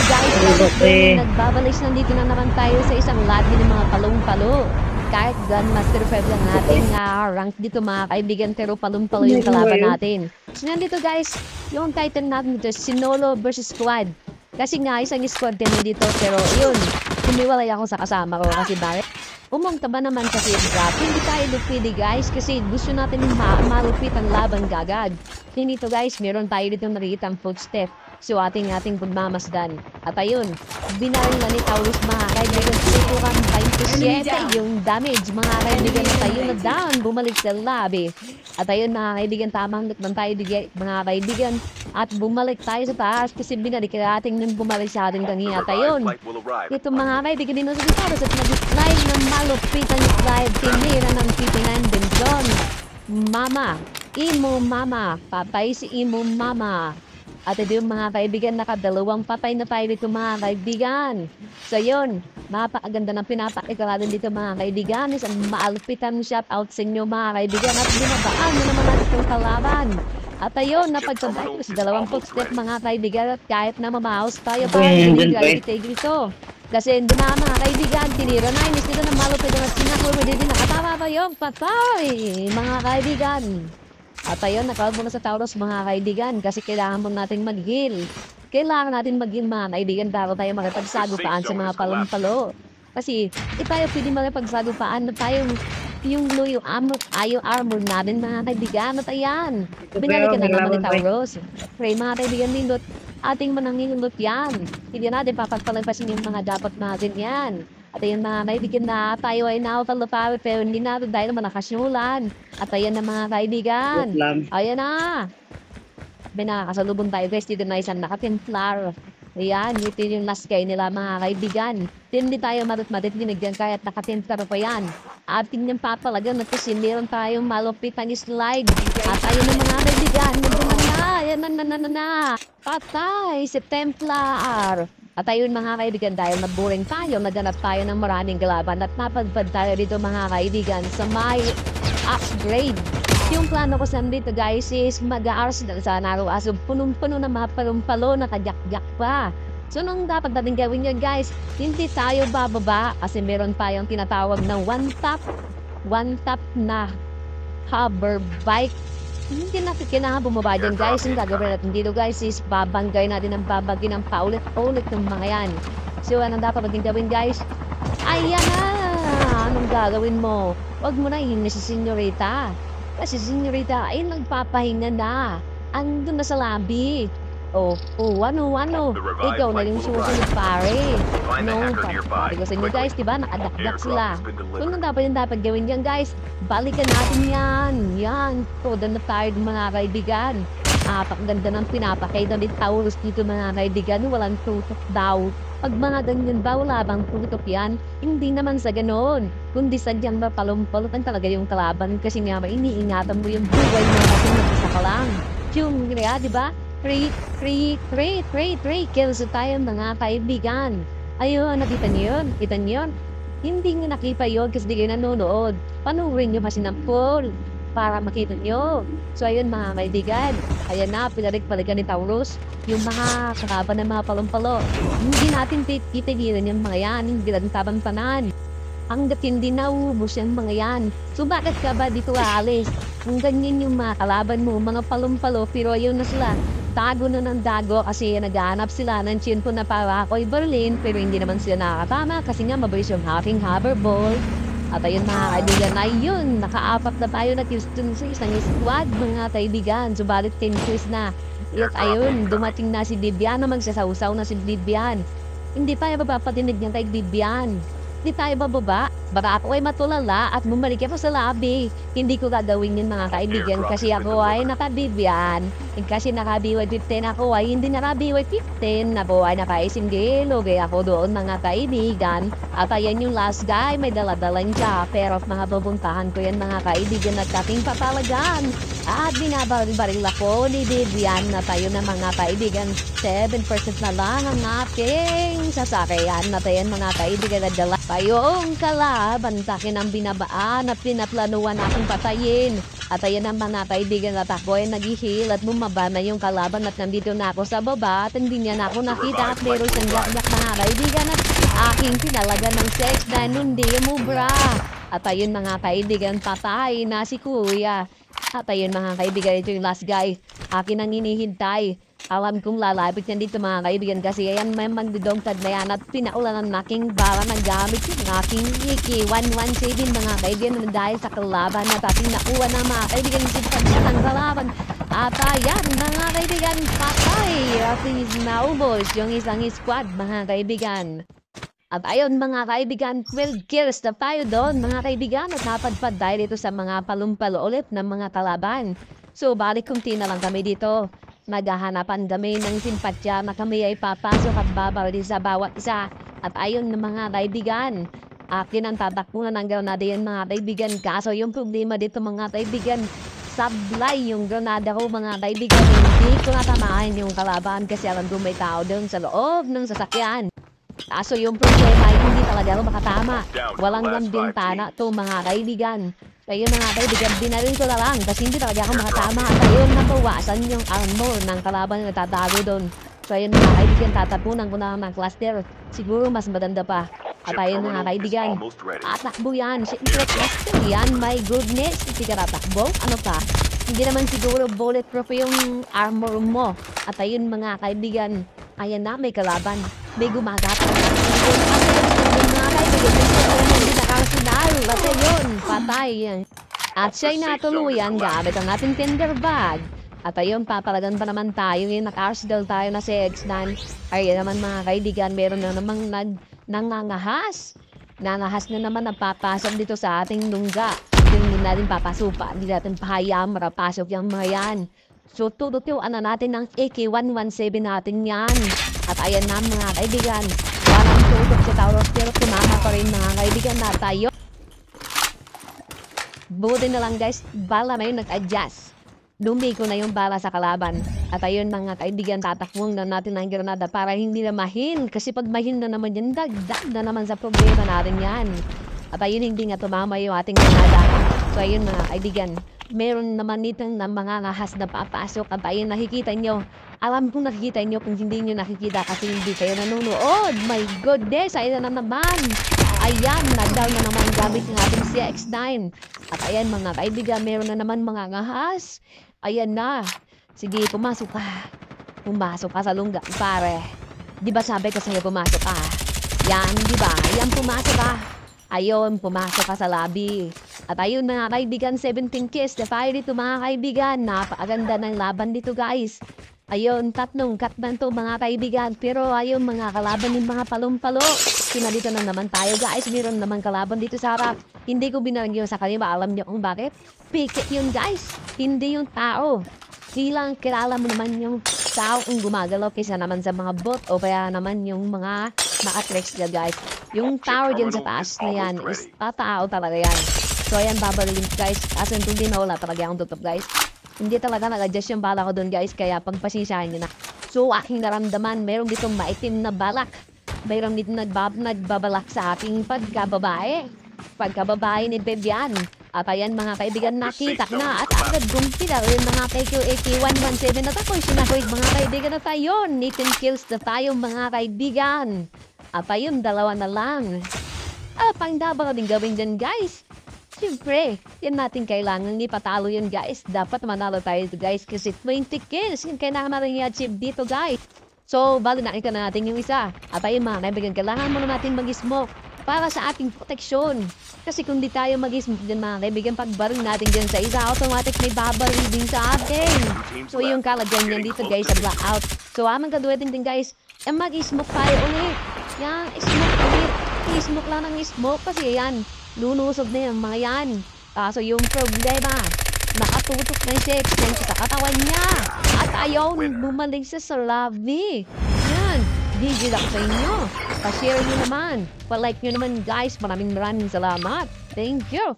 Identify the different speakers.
Speaker 1: guys, nagbabalik nandito na naman tayo sa isang lobby ng mga palong-palo. Kahit Grandmaster 5 lang natin rank dito mga kaibigan, pero palong-palo yung kalaban natin. So nandito guys, yung title natin dito, Sinolo versus Squad. Kasi nga isang squad din dito, pero yun, humiwalay ako sa kasama ko kasi bakit? Umangka ba naman kasi hindi tayo lupili guys kasi gusto natin malupit ang laban gagad. Dito guys, meron tayo dito nakikita ang footstep. So ating pagmamasdan. At ayun, binaril na ni Taurus mga kaibigan, susukan 27 yung damage mga kaibigan na tayo na down, bumalik sa lobby. At ayun mga kaibigan, tamang nagman tayo mga kaibigan at bumalik tayo sa taas kasi binalik natin nung bumalik sa ating kanina. At ayun, ito mga kaibigan din sa Taurus at nag-slide ng malupit ang slide, tinira ng titinan din doon. Mama, imo mama, patay si imo mama. At ito yung mga kaibigan, nakadalawang patay na tayo dito mga kaibigan. So yun, mapakaganda ng pinapakikaladan dito mga kaibigan. Isang maalpitan shout out sa inyo mga kaibigan. At binabaan na naman natin itong kalaban. At ayun, napagsabay ko sa dalawang footstep mga kaibigan. At kahit na mamaos tayo pa, hindi galitig ito. Kasi hindi mga kaibigan, tinira na, inis nito na malupit na sinaklo. Hindi din nakatama pa yung patay mga kaibigan. At ayun, nakawag muna sa Taurus mga kaibigan kasi kailangan muna natin mag-heal. Kailangan natin mag-heal mga kaibigan bago tayo makipagsagupaan sa mga palong-palo. Kasi tayo pwede makipagsagupaan na tayo yung armor natin mga kaibigan. At ayan, binalikan na naman ni Taurus. Pray mga kaibigan, nindot ating manangilot yan. Hindi natin papagpalagpasin yung mga dapat natin yan. At ayun mga kaibigan na tayo ay nakapalapawit pero hindi natin dahil naman nakasyulan. At ayan na mga kaibigan. Ayan na. May nakakasalubong tayo guys. Dito na isang nakatimplar. Ayan, ito yung last guy nila mga kaibigan. Hindi tayo matut-matut dinigyan kahit nakatimplar pa yan. At tingnan papalagan na kasi meron tayong malupit ang slide. At ayun na mga kaibigan. Ayan na. Patay si Templar. At ayun mga kaibigan, dahil naburing tayo, naganap tayo ng maraming galaban at napadpad tayo dito mga kaibigan sa may upgrade. Yung plano ko sa dito guys is mag-a-arsenal sa araw-araw. Punong-puno na mga palumpalo, nakajak-jak pa. So nung dapat natin gawin yun guys, hindi tayo bababa kasi meron tayong tinatawag na one-tap na hover bike. Hindi natin kailangan bumaba dyan guys. Yung gagawin natin dito guys is babanggay natin ang babagi ng paulit-ulit ng mga yan. So anong dapat natin gawin guys? Ayan na! Anong gagawin mo? Huwag mo na ihingi si Senyorita. Kasi Senyorita ay nagpapahinga na. Andun na sa lobby. Ano? Ikaw na yung susunod pare. Pare ko sa inyo guys, diba? Nakadakdak sila. Kung dapat gawin yan guys, balikan natin yan. Yan. Toda na tayo mga kaibigan. Napakaganda ng pinapakay na Taurus dito mga kaibigan. Walang tutok daw. Pag mga ganyan ba, wala bang tutok yan? Hindi naman sa ganon. Kundi sadyang mapalumpulutan talaga yung kalaban. Kasi nga iniingatan mo yung buhay mo kasi mag-isa ka lang. Yung kaya, diba? 3 kills tayo mga kaibigan. Ayun, nakita niyo yun? Kita niyo yun? Hindi nga nakita yun kasi di kayo nanonood. Panurin nyo kasi ng full para makita nyo. So ayun mga kaibigan. Ayan na, pinalik-balikan ni Taurus yung mga kakaban ng mga palumpalo. Hindi natin titigilan yung mga yan. Hindi natin tabantanan. Hanggat hindi naubos yung mga yan. So bakit ka ba dito aalis? Kung ganyan yung mga kalaban mo, mga palumpalo, pero ayun na sila. Dago na ng dago kasi naghahanap sila ng chinpo na para ako'y Berlin pero hindi naman sila nakakatama kasi nga mabilis yung aking hoverball. At ayun mga kaibigan, ayun, nakaapat na tayo na kills dun sa isang squad mga kaibigan. Subalit 10 kills na. At ayun, dumating na si Bibian na magsasawsaw na si Bibian. Hindi pa yung mapapatinig niya kay Bibian. Hindi tayo bababa. Baka ako ay matulala at bumalik ako sa lobby. Hindi ko gagawin yun mga kaibigan kasi ako ay nakabibian. Kasi naka-BY15 ako ay hindi naka-BY15. Ako ay naka-isinggelo. Kaya ako doon mga kaibigan. At ayan yung last guy. May daladalan siya. Pero mga pupuntahan ko yan mga kaibigan at kating papalagan. At binabaril ako ni Bibian na tayo na mga kaibigan. 7% na lang ang ating sasakyan na tayo mga kaibigan at dala. Tayong kalaban takin ang binabaan at pinaplanuan akong patayin. At ayan ang mga kaibigan at ako ay nag-heal at bumaba na yung kalaban at nandito na ako sa baba at hindi niya na ako nakita at meron siyang yak-yak mga kaibigan at aking pinalaga ng sex na hindi umubra. At ayun mga kaibigan, patay na si kuya. At ayun mga kaibigan, ito yung last guy. Akin ang hinihintay. Alam kong lalapit yan dito mga kaibigan kasi ayan may magdidongtad na yan at pinaulan ng aking bala na gamit yung aking Iki 117 mga kaibigan dahil sa kalaban at ating nakuha ng mga kaibigan yung ng kalaban. At ayan mga kaibigan, patay at naubos yung isang squad mga kaibigan. At ayun mga kaibigan, 12 kills na tayo doon mga kaibigan at napadpad dahil ito sa mga palumpalo ulit ng mga kalaban. So balik kunti na lang kami dito. Naghahanapan kami ng simpatya na kami ay papasok at babaril sa bawat isa. At ayun mga kaibigan, akin ang tatakbuhan ng granada yan mga kaibigan. Kaso yung problema dito mga kaibigan, sablay yung granada ko mga kaibigan. Hindi ko natamaan yung kalaban kasi alam ko may tao doon sa loob ng sasakyan. Kaso yung problema ay hindi talaga ako makatama. Walang lambing tana to mga kaibigan. Kaya mga kaibigan, binaril ko na lang kasi hindi talaga ako makatama. At ayun, nabawasan yung armor ng kalaban na tatago doon. So ayun mga kaibigan, tatapunan ko na ng cluster. Siguro mas maganda pa. At ayun mga kaibigan, atakbo yan. Siyempre cluster yan, my goodness. Hindi ka tatakbo? Ano pa? Hindi naman siguro bulletproof yung armor mo. At ayun mga kaibigan, ayan na may kalaban. May gumagapang na mga kaibigan, hindi nakasunal. At ayun, patay. At siya'y natuluyan gamit ang ating tender bag. At ayun, papalagan pa naman tayo. Yung naka-arsenal tayo na si X9. Ay naman mga kaibigan, meron na namang nangangahas. Nangahas na naman ang papasok dito sa ating lungga. Hindi natin papasupa. Hindi natin pahayaan marapasok yung mga yan. So, tututuan na natin ng AK-117 natin yan. At ayan na mga kaibigan. Parang tutok si Tauros pero tumama pa rin mga kaibigan na tayo. Buti na lang guys, bala na yun nag-adjust. Lumiko na yung bala sa kalaban. At ayun mga kaibigan, tatakbong na natin ng granada para hindi na mahin. Kasi pag mahin na naman yan, dagdag na naman sa problema natin yan. At ayun, hindi nga tumama yung ating granada. So ayun mga kaibigan, meron naman itong ng mga ngahas na papasok. At ayun, nakikita nyo. Alam kong nakikita nyo kung hindi nyo nakikita kasi hindi kayo nanonood. My goodness, ayun na naman. Ayan, nagdaw na naman gamit ng ating CX-9. At ayan mga kaibigan, meron na naman mga ngahas. Ayan na. Sige, pumasok ka. Pumasok ka sa lungga, pare. Di ba sabi ko sa'yo pumasok ka? Yan, di ba? Yan, pumasok ka. Ayun, pumasok ka sa lobby. At ayun mga kaibigan, 17 kills. Defy dito mga kaibigan. Napakaganda ng laban dito guys. Ayun, tatlong katman to mga kaibigan. Pero ayun mga kalaban ng mga palumpalo. Pinalito na naman tayo guys. Meron naman kalaban dito sa harap. Hindi ko binarangyo sa kanila. Alam niyo kung bakit? Picket yun guys. Hindi yung tao. Kilang kilala mo naman yung tao ang gumagalaw kaysa naman sa mga bot o kaya naman yung mga makatricks niya guys. Yung tower dyan sa taas na yan is tao talaga yan. So ayan, babalin guys. Kaso hindi na wala talaga akong tutup guys. Hindi talaga nag-adjust yung bala ko doon guys. Kaya pagpasisyahan nyo na. So aking naramdaman, mayroong ditong maitim na balak. Mayroong ditong nagbabalak sa aking pagkababae. Pagkababae ni Bebian. At ayan mga kaibigan, nakita na at agad gumpila rin mga AK-117 na tapoy. Sinakoy mga kaibigan na tayo. 18 kills na tayo mga kaibigan. At ayun, dalawa na lang. Pang dapat din gawin dyan guys. Siyempre, yan natin kailangan ipatalo yun guys. Dapat manalo tayo guys kasi 20 kills. Yan kailangan natin i-achieve dito guys. So, bali nakita na natin yung isa. At ayun mga kaibigan, kailangan muna natin mag-smoke para sa ating proteksyon. Kasi kung di tayo mag-smoke din mga kaibigan, pagbaril natin dyan sa isa, automatic may babaril din sa atin. So, yung kalagyan yan dito guys sa blackout. So, amang kaduwetin din guys, mag-smoke tayo ulit. Yan, smoke ulit. I-smoke lang ng smoke kasi yan. Lulusog na yung mga yan. Kaso yung problema, nakatutok na yung section sa katawan niya. At ayaw bumalik sa lobby. Yan, digil ako sa inyo. Pa-share nyo naman. Pa-like nyo naman guys. Maraming salamat. Thank you.